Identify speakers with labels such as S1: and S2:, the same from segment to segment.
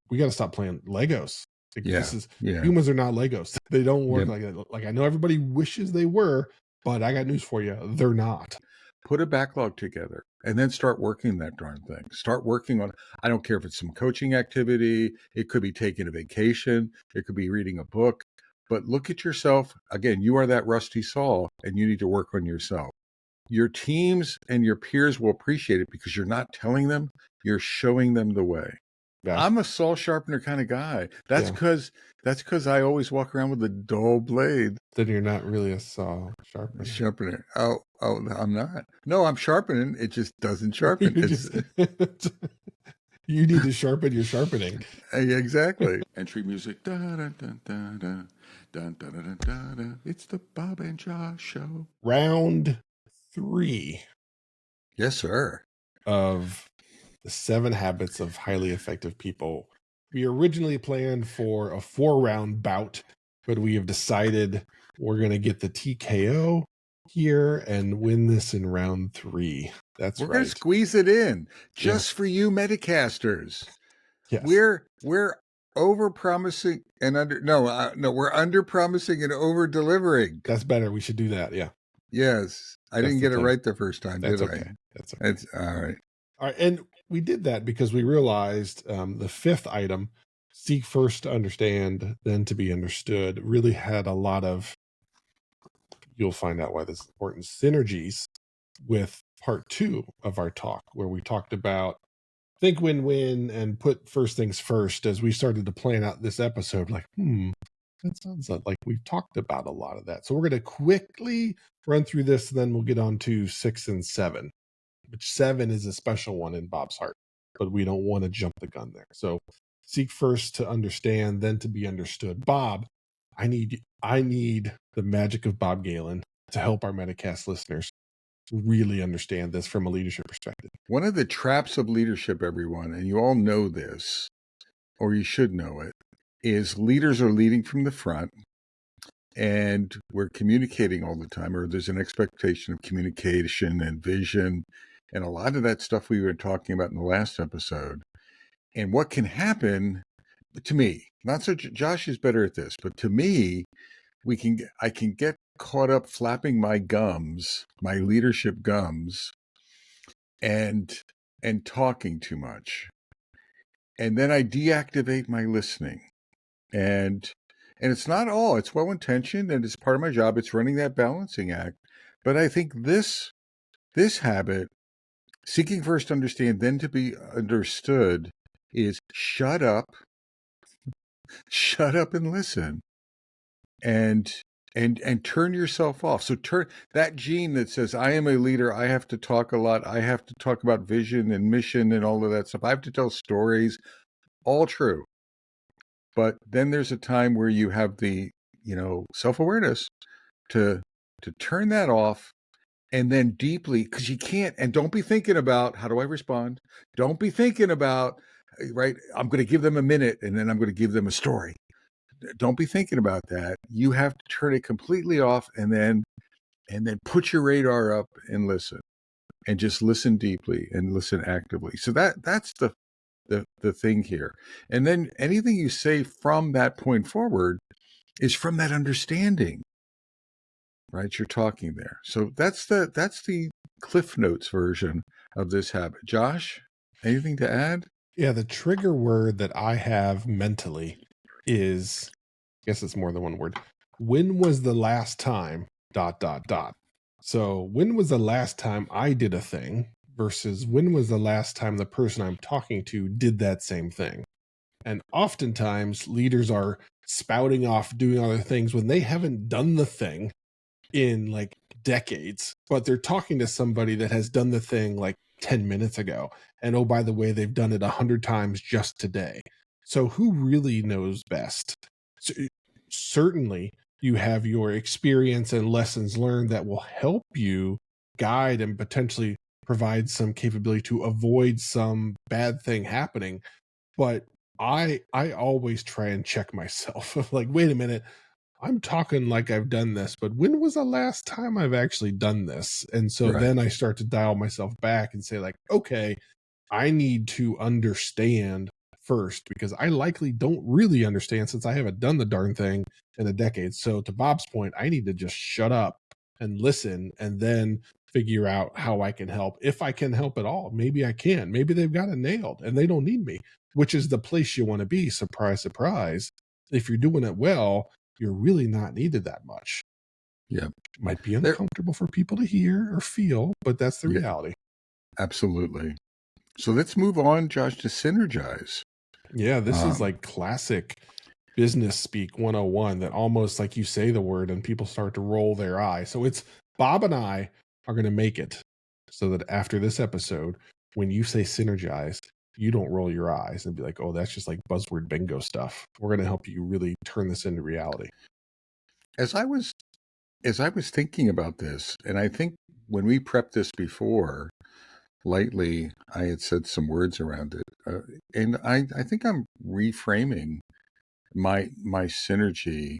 S1: we got to stop playing Legos. Like,
S2: Yeah.
S1: humans are not Legos. They don't work
S2: Yeah.
S1: like that. Like, I know everybody wishes they were, but I got news for you. They're not.
S2: Put a backlog together and then start working that darn thing. Start working on, I don't care if it's some coaching activity, it could be taking a vacation, it could be reading a book, but look at yourself. Again, you are that rusty saw and you need to work on yourself. Your teams and your peers will appreciate it because you're not telling them, you're showing them the way.
S1: Yeah.
S2: I'm a saw sharpener kind of guy. That's because I always walk around with a dull blade.
S1: Then you're not really a saw sharpener.
S2: Sharpener. Oh, I'm not. No, I'm sharpening. It just doesn't sharpen.
S1: You need to sharpen your sharpening.
S2: Exactly. Entry music. Da, da, da, da, da, da, da, da, da, da. It's the Bob and Josh show.
S1: Round 3.
S2: Yes, sir.
S1: Of the 7 habits of highly effective people. We originally planned for a 4-round bout, but we have decided we're going to get the TKO here and win this in round 3. We're
S2: going to squeeze it in just for you Metacasters.
S1: Yes.
S2: We're over promising and we're under promising and over delivering.
S1: That's better. We should do that. Yeah.
S2: Yes. I didn't get it right the first time, did
S1: I? That's okay.
S2: That's all right.
S1: All right. And we did that because we realized the 5th item, seek first to understand, then to be understood, really had a lot of, you'll find out why this is important, synergies with part 2 of our talk, where we talked about think win-win and put first things first. As we started to plan out this episode, like, that sounds like we've talked about a lot of that. So we're going to quickly run through this, and then we'll get on to 6 and 7, which 7 is a special one in Bob's heart, but we don't want to jump the gun there. So seek first to understand, then to be understood. Bob, I need the magic of Bob Galen to help our Metacast listeners really understand this from a leadership perspective.
S2: One of the traps of leadership, everyone, and you all know this, or you should know it, is leaders are leading from the front and we're communicating all the time, or there's an expectation of communication and vision and a lot of that stuff we were talking about in the last episode. And what can happen to me, not so Josh is better at this, but to me, I can get caught up flapping my gums, my leadership gums, and talking too much. And then I deactivate my listening. And it's not all, it's well-intentioned and it's part of my job. It's running that balancing act. But I think this habit, seeking first to understand, then to be understood, is shut up and listen. And turn yourself off. So turn that gene that says, I am a leader, I have to talk a lot, I have to talk about vision and mission and all of that stuff, I have to tell stories, all true. But then there's a time where you have the, self-awareness to turn that off, and then deeply, because you can't, and don't be thinking about, how do I respond? Don't be thinking about, right, I'm going to give them a minute and then I'm going to give them a story. Don't be thinking about that. You have to turn it completely off and then put your radar up and listen, and just listen deeply and listen actively. So that's the thing here. And then anything you say from that point forward is from that understanding, right? You're talking there. So that's the Cliff Notes version of this habit. Josh, anything to add?
S1: Yeah, the trigger word that I have mentally is, I guess it's more than one word. When was the last time ... So when was the last time I did a thing versus when was the last time the person I'm talking to did that same thing? And oftentimes leaders are spouting off doing other things when they haven't done the thing in like decades, but they're talking to somebody that has done the thing like 10 minutes ago. And oh, by the way, they've done it 100 times just today. So who really knows best? So, certainly you have your experience and lessons learned that will help you guide and potentially provide some capability to avoid some bad thing happening. But I always try and check myself. Like, wait a minute, I'm talking like I've done this, but when was the last time I've actually done this? And so then I start to dial myself back and say, like, okay, I need to understand first, because I likely don't really understand since I haven't done the darn thing in a decade. So to Bob's point, I need to just shut up and listen and then figure out how I can help. If I can help at all, maybe I can. Maybe they've got it nailed and they don't need me, which is the place you want to be. Surprise, surprise. If you're doing it well, you're really not needed that much.
S2: Yeah.
S1: Might be uncomfortable for people to hear or feel, but that's the reality.
S2: Absolutely. So let's move on, Josh, to Synergize.
S1: Yeah, this is like classic business speak 101 that almost like you say the word and people start to roll their eye. So it's Bob and I are going to make it so that after this episode, when you say synergize, you don't roll your eyes and be like, oh, that's just like buzzword bingo stuff. We're going to help you really turn this into reality.
S2: As I was thinking about this, and I think when we prepped this before, lightly, I had said some words around it, and I think I'm reframing my synergy,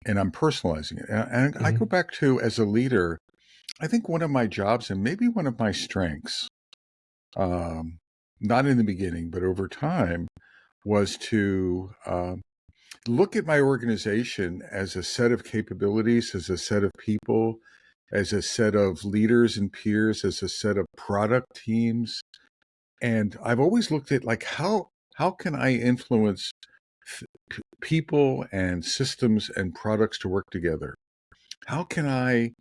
S2: and I'm personalizing it. And I go back to, as a leader, I think one of my jobs and maybe one of my strengths, not in the beginning, but over time, was to look at my organization as a set of capabilities, as a set of people, as a set of leaders and peers, as a set of product teams. And I've always looked at like how can I influence people and systems and products to work together? How can I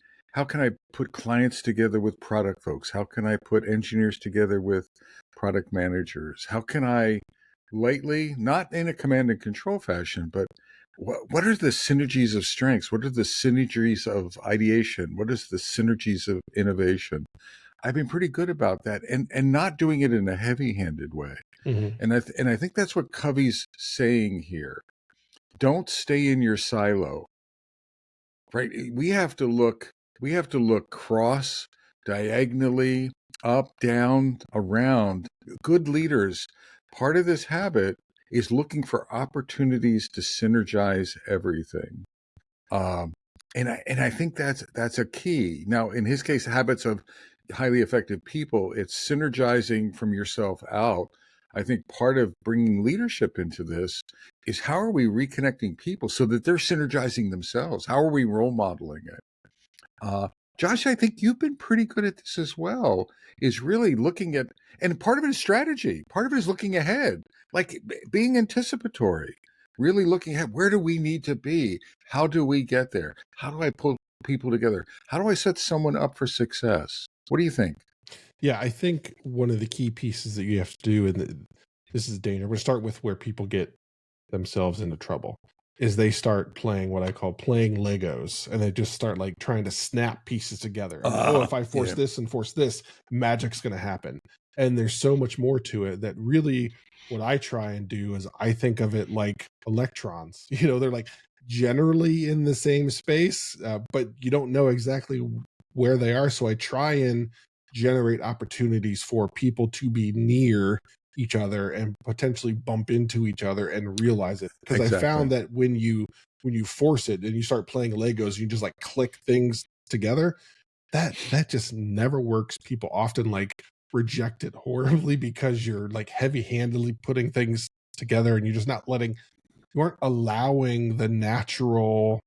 S2: put clients together with product folks? How can I put engineers together with product managers? How can I lightly, not in a command and control fashion, but what are the synergies of strengths? What are the synergies of ideation? What is the synergies of innovation? I've been pretty good about that, and not doing it in a heavy-handed way. And I think that's what Covey's saying here. Don't stay in your silo. Right? We have to look cross, diagonally, up, down, around. Good leaders, part of this habit is looking for opportunities to synergize everything. And I think that's a key. Now, in his case, habits of highly effective people, it's synergizing from yourself out. I think part of bringing leadership into this is how are we reconnecting people so that they're synergizing themselves? How are we role modeling it? Josh, I think you've been pretty good at this as well, is really looking at, and part of it is strategy. Part of it is looking ahead, like being anticipatory, really looking at where do we need to be? How do we get there? How do I pull people together? How do I set someone up for success? What do you think?
S1: Yeah, I think one of the key pieces that you have to do, and this is danger, we're going to start with where people get themselves into trouble, is they start playing what I call playing Legos, and they just start like trying to snap pieces together. And if I force this and force this, magic's going to happen. And there's so much more to it that really what I try and do is I think of it like electrons. They're like generally in the same space, but you don't know exactly where they are. So I try and generate opportunities for people to be near each other and potentially bump into each other and realize it. Because I found that when you force it and you start playing Legos, you just like click things together, that just never works. People often like reject it horribly because you're like heavy-handedly putting things together and you're just not you aren't allowing the natural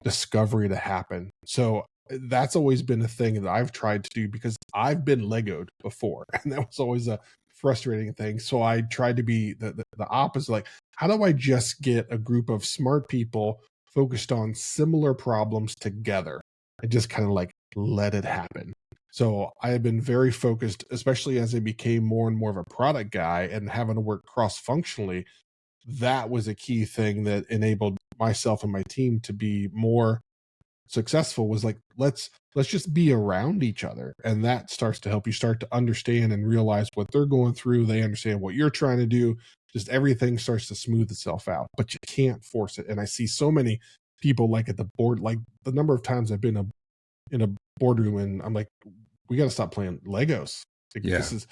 S1: discovery to happen. So that's always been a thing that I've tried to do because I've been Legoed before, and that was always a frustrating thing. So I tried to be the opposite. Like, how do I just get a group of smart people focused on similar problems together and just kind of like let it happen? So I have been very focused, especially as I became more and more of a product guy and having to work cross-functionally. That was a key thing that enabled myself and my team to be more successful, was like, let's just be around each other. And that starts to help you start to understand and realize what they're going through. They understand what you're trying to do. Just everything starts to smooth itself out, but you can't force it. And I see so many people like at the board, like the number of times I've been in a boardroom and I'm like, we got to stop playing Legos. Like,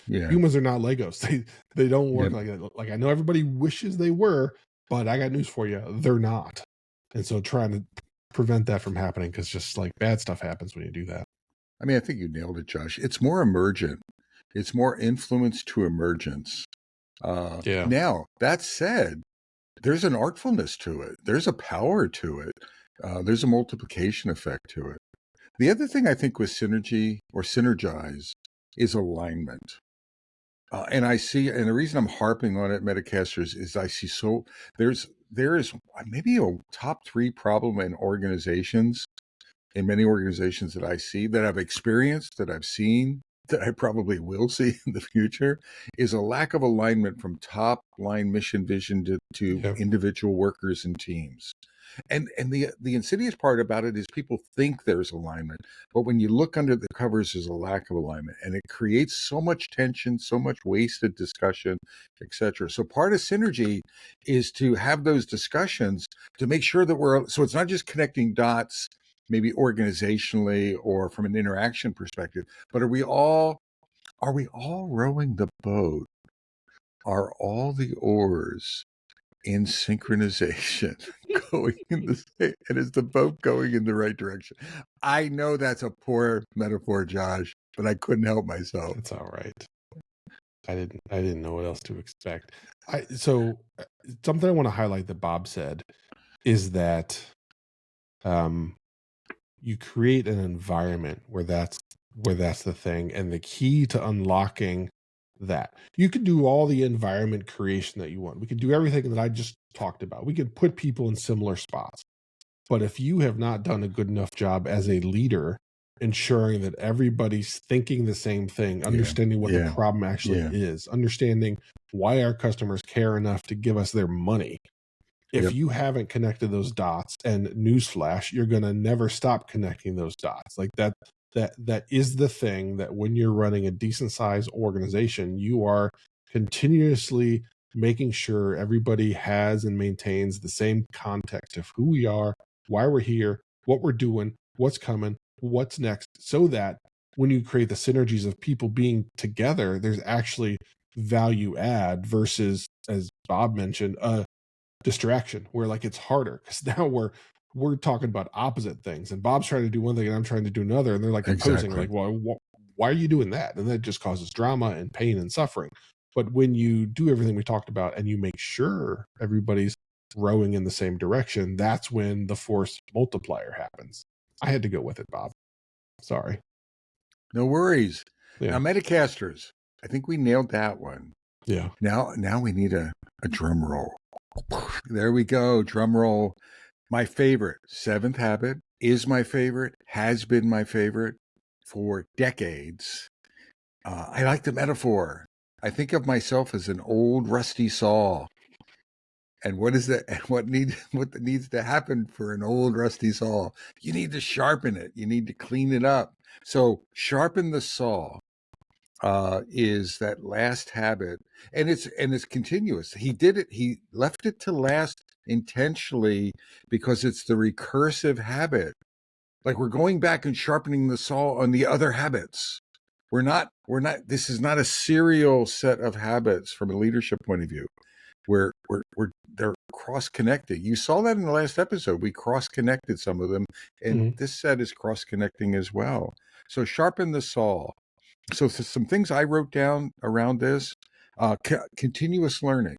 S1: humans are not Legos. They don't work like that. Like, I know everybody wishes they were, but I got news for you. They're not. And so trying to prevent that from happening, because just like bad stuff happens when you do that.
S2: I mean, I think you nailed it, Josh. It's more emergent. It's more influence to emergence.
S1: Yeah.
S2: Now, that said, there's an artfulness to it. There's a power to it. There's a multiplication effect to it. The other thing I think with synergy or synergize is alignment. And I see, and the reason I'm harping on it, Metacasters, is I see there is maybe a top three problem in many organizations that I see, that I've experienced, that I've seen, that I probably will see in the future, is a lack of alignment from top line mission vision to
S1: Yeah.
S2: individual workers and teams. And the insidious part about it is people think there's alignment, but when you look under the covers, there's a lack of alignment, and it creates so much tension, so much wasted discussion, etc. So part of synergy is to have those discussions to make sure that so it's not just connecting dots, maybe organizationally or from an interaction perspective, but are we all rowing the boat? Are all the oars in synchronization going in the same, and is the boat going in the right direction? I know that's a poor metaphor, Josh, but I couldn't help myself.
S1: That's all right. I didn't know what else to expect. So something I want to highlight that Bob said is that you create an environment where that's the thing, and the key to unlocking that. You could do all the environment creation that you want. We could do everything that I just talked about. We could put people in similar spots. But if you have not done a good enough job as a leader ensuring that everybody's thinking the same thing, understanding what the problem actually is, understanding why our customers care enough to give us their money. If you haven't connected those dots, and newsflash, you're going to never stop connecting those dots. Like that is the thing, that when you're running a decent sized organization, you are continuously making sure everybody has and maintains the same context of who we are, why we're here, what we're doing, what's coming, what's next, so that when you create the synergies of people being together, there's actually value add versus, as Bob mentioned, distraction, where like it's harder because now we're talking about opposite things, and Bob's trying to do one thing and I'm trying to do another, and they're like opposing.
S2: Exactly.
S1: Like, well, why are you doing that? And that just causes drama and pain and suffering. But when you do everything we talked about and you make sure everybody's rowing in the same direction, that's when the force multiplier happens. I had to go with it, Bob. Sorry.
S2: No worries.
S1: Yeah.
S2: Now, Metacasters, I think we nailed that one.
S1: Yeah.
S2: Now we need a drum roll. There we go. Drum roll. My favorite, Seventh Habit, is my favorite, has been my favorite for decades. I like the metaphor. I think of myself as an old rusty saw. And what is that? And what needs to happen for an old rusty saw? You need to sharpen it. You need to clean it up. So sharpen the saw is that last habit, and it's continuous. He did it. He left it to last intentionally because it's the recursive habit. Like, we're going back and sharpening the saw on the other habits. We're not. This is not a serial set of habits from a leadership point of view. They're cross connecting. You saw that in the last episode. We cross connected some of them, and this set is cross connecting as well. So sharpen the saw. So some things I wrote down around this: continuous learning,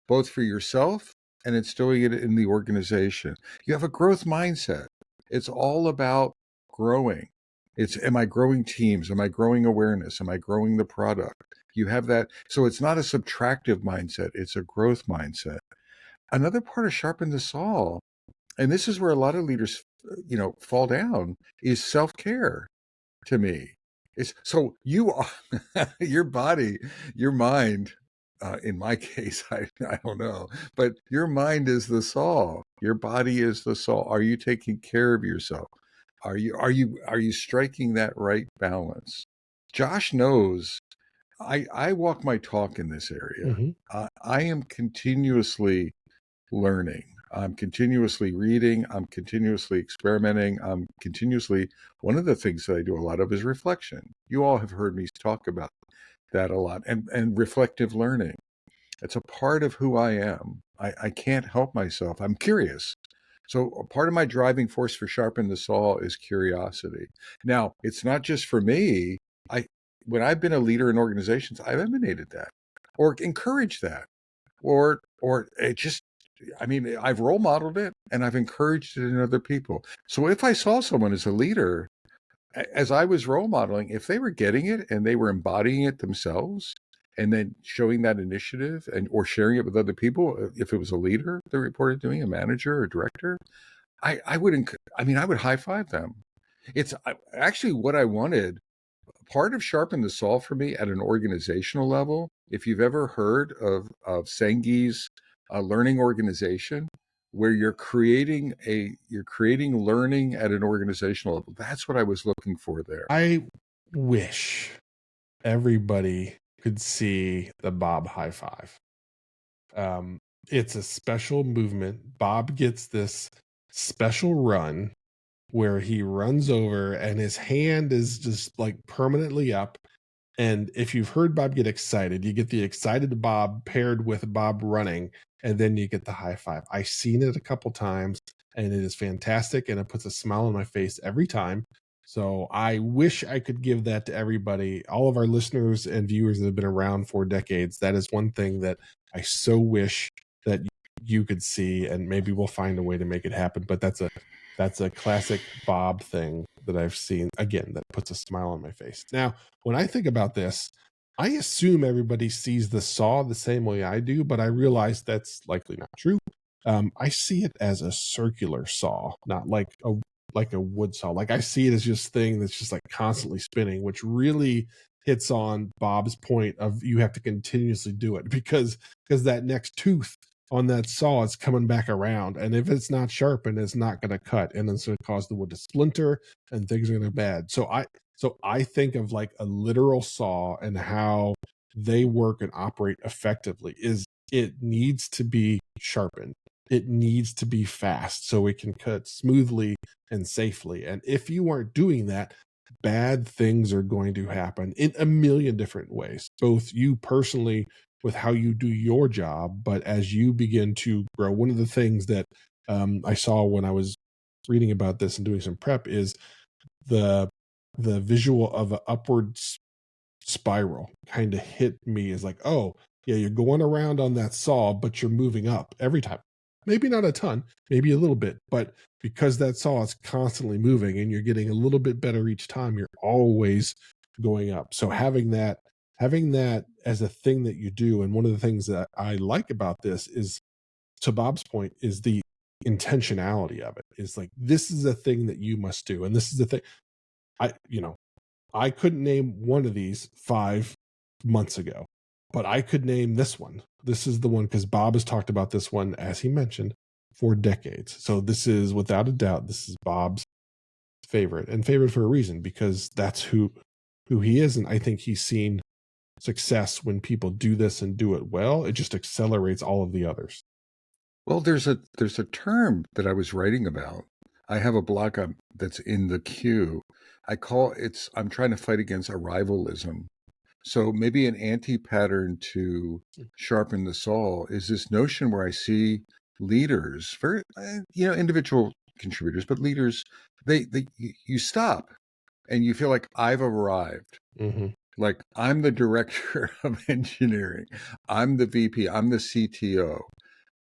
S2: both for yourself and instilling it in the organization. You have a growth mindset. It's all about growing. Am I growing teams? Am I growing awareness? Am I growing the product? You have that. So it's not a subtractive mindset. It's a growth mindset. Another part of Sharpen the Saw, and this is where a lot of leaders, fall down, is self-care to me. It's so you are your body, your mind, in my case, I don't know, but your mind is the saw. Your body is the saw. Are you taking care of yourself? Are you striking that right balance? Josh knows I walk my talk in this area. I am continuously learning. I'm continuously reading. I'm continuously experimenting. One of the things that I do a lot of is reflection. You all have heard me talk about that a lot, and reflective learning. It's a part of who I am. I can't help myself. I'm curious. So a part of my driving force for Sharpen the Saw is curiosity. Now, it's not just for me. When I've been a leader in organizations, I've emanated that. or encourage that, or it just, I mean, I've role modeled it and I've encouraged it in other people. So if I saw someone as a leader, as I was role modeling, if they were getting it and they were embodying it themselves and then showing that initiative and or sharing it with other people, if it was a leader they reported doing, a manager or director, I would, I mean, I would high five them. It's actually what I wanted. Part of Sharpen the Saw for me at an organizational level, if you've ever heard of Sengi's learning organization, where you're creating learning at an organizational level. That's what I was looking for there.
S1: I wish everybody could see the Bob high five. It's a special movement. Bob gets this special run where he runs over and his hand is just like permanently up. And if you've heard Bob get excited, you get the excited Bob paired with Bob running, and then you get the high five. I've seen it a couple times, and it is fantastic, and it puts a smile on my face every time. So I wish I could give that to everybody, all of our listeners and viewers that have been around for decades. That is one thing that I so wish that you could see, and maybe we'll find a way to make it happen. But that's a classic Bob thing that I've seen, again, that puts a smile on my face. Now, when I think about this, I assume everybody sees the saw the same way I do, but I realize that's likely not true. I see it as a circular saw, not like a wood saw. Like I see it as just thing that's just like constantly spinning, which really hits on Bob's point of you have to continuously do it because that next tooth on that saw is coming back around, and if it's not sharpened, it's not going to cut, and it's going to cause the wood to splinter, and things are going to be bad. So I think of like a literal saw and how they work and operate effectively is it needs to be sharpened. It needs to be fast so it can cut smoothly and safely. And if you aren't doing that, bad things are going to happen in a million different ways, both you personally with how you do your job, but as you begin to grow. One of the things that I saw when I was reading about this and doing some prep is the visual of an upward spiral kind of hit me as like, oh yeah, you're going around on that saw, but you're moving up every time. Maybe not a ton, maybe a little bit, but because that saw is constantly moving and you're getting a little bit better each time, you're always going up. So having that as a thing that you do, and one of the things that I like about this is, to Bob's point, is the intentionality of it. Is like, this is a thing that you must do, and this is the thing. I couldn't name one of these 5 months ago, but I could name this one. This is the one because Bob has talked about this one, as he mentioned, for decades. So this is, without a doubt, this is Bob's favorite, and favorite for a reason, because that's who he is. And I think he's seen success when people do this and do it well. It just accelerates all of the others.
S2: Well, there's a term that I was writing about. I have a blog that's in the queue. I'm trying to fight against arrivalism. So maybe an anti-pattern to Sharpen the Saw is this notion where I see leaders, very individual contributors, but leaders, they you stop and you feel like I've arrived.
S1: Mm-hmm.
S2: Like I'm the director of engineering, I'm the VP, I'm the CTO.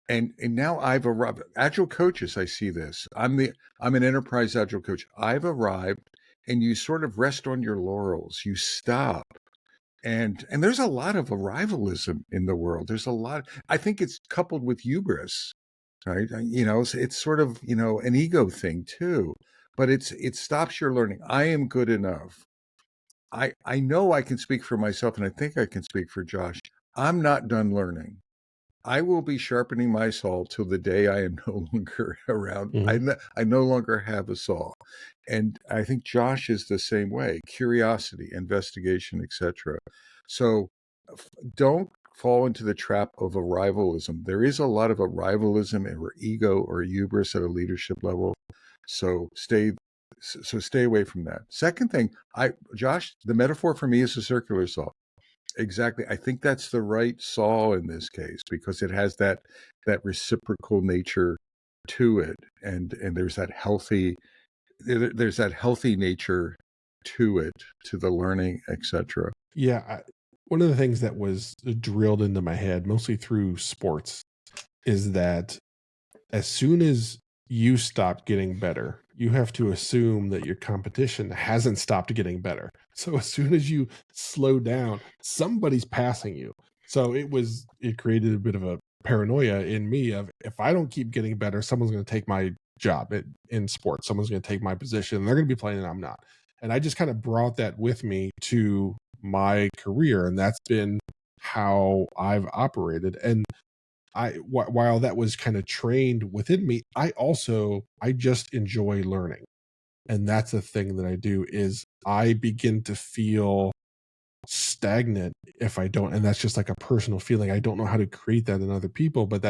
S2: And now I've arrived. Agile coaches, I see this. I'm an enterprise agile coach. I've arrived, and you sort of rest on your laurels. You stop, and there's a lot of arrivalism in the world. There's a lot. I think it's coupled with hubris, right? It's sort of an ego thing too. But it stops your learning. I am good enough. I know I can speak for myself, and I think I can speak for Josh. I'm not done learning. I will be sharpening my saw till the day I am no longer around.
S1: Mm-hmm.
S2: I no longer have a saw. And I think Josh is the same way. Curiosity, investigation, etc. So don't fall into the trap of arrivalism. There is a lot of arrivalism or ego or hubris at a leadership level. So stay away from that. Second thing, Josh, the metaphor for me is a circular saw. Exactly. I think that's the right saw in this case because it has that reciprocal nature to it, and there's that healthy nature to it, to the learning, etc.
S1: Yeah, one of the things that was drilled into my head, mostly through sports, is that as soon as you stop getting better, you have to assume that your competition hasn't stopped getting better. So as soon as you slow down, somebody's passing you. So it created a bit of a paranoia in me of, if I don't keep getting better, someone's going to take my job in sports. Someone's going to take my position. They're going to be playing and I'm not. And I just kind of brought that with me to my career. And that's been how I've operated. And while that was kind of trained within me, I just enjoy learning. And that's the thing that I do, is I begin to feel stagnant if I don't. And that's just like a personal feeling. I don't know how to create that in other people, but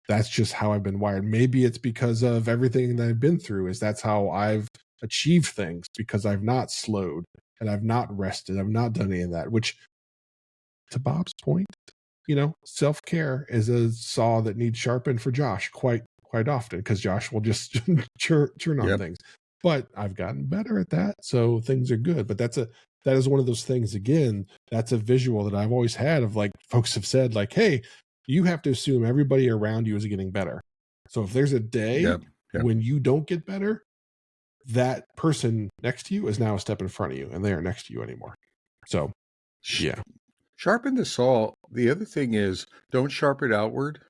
S1: that's just how I've been wired. Maybe it's because of everything that I've been through, is that's how I've achieved things, because I've not slowed and I've not rested. I've not done any of that, which, to Bob's point, self-care is a saw that needs sharpened for Josh quite often, because Josh will just turn on things. But I've gotten better at that, so things are good. But that is one of those things, again, that's a visual that I've always had of, like, folks have said, like, hey, you have to assume everybody around you is getting better. So if there's a day when you don't get better, that person next to you is now a step in front of you, and they aren't next to you anymore. So, yeah.
S2: Sharpen the saw. The other thing is, don't sharpen outward,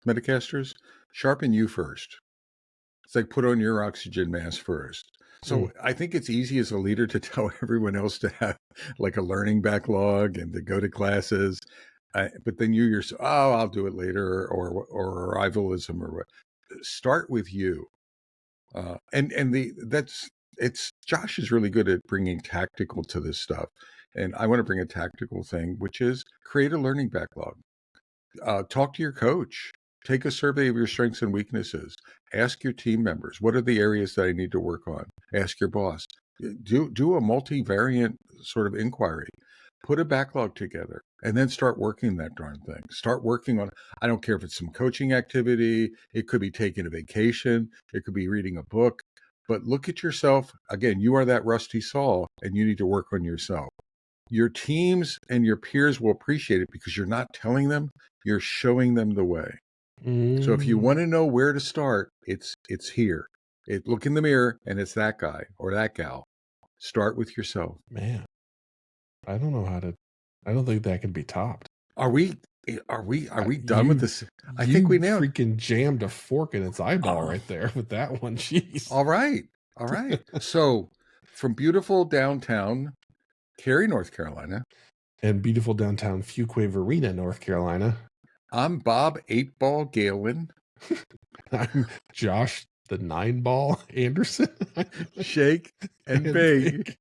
S2: Metacasters. Sharpen you first. It's like, put on your oxygen mask first. So I think it's easy as a leader to tell everyone else to have like a learning backlog and to go to classes. But then you yourself, oh, I'll do it later, or arrivalism, or what. Start with you. Josh is really good at bringing tactical to this stuff. And I want to bring a tactical thing, which is create a learning backlog. Talk to your coach. Take a survey of your strengths and weaknesses. Ask your team members, what are the areas that I need to work on? Ask your boss. Do a multivariant sort of inquiry. Put a backlog together and then start working that darn thing. Start working on, I don't care if it's some coaching activity, it could be taking a vacation, it could be reading a book, but look at yourself. Again, you are that rusty saw and you need to work on yourself. Your teams and your peers will appreciate it because you're not telling them, you're showing them the way. So if you want to know where to start, it's here. Look in the mirror and it's that guy or that gal. Start with yourself.
S1: Man, I don't know I don't think that can be topped.
S2: Are we done with this? I think we nailed.
S1: Freaking jammed a fork in its eyeball right there with that one. Jeez.
S2: All right. So from beautiful downtown Cary, North Carolina,
S1: and beautiful downtown Fuquay-Varina, North Carolina,
S2: I'm Bob 8-Ball Galen.
S1: I'm Josh the 9-Ball Anderson.
S2: Shake and bake.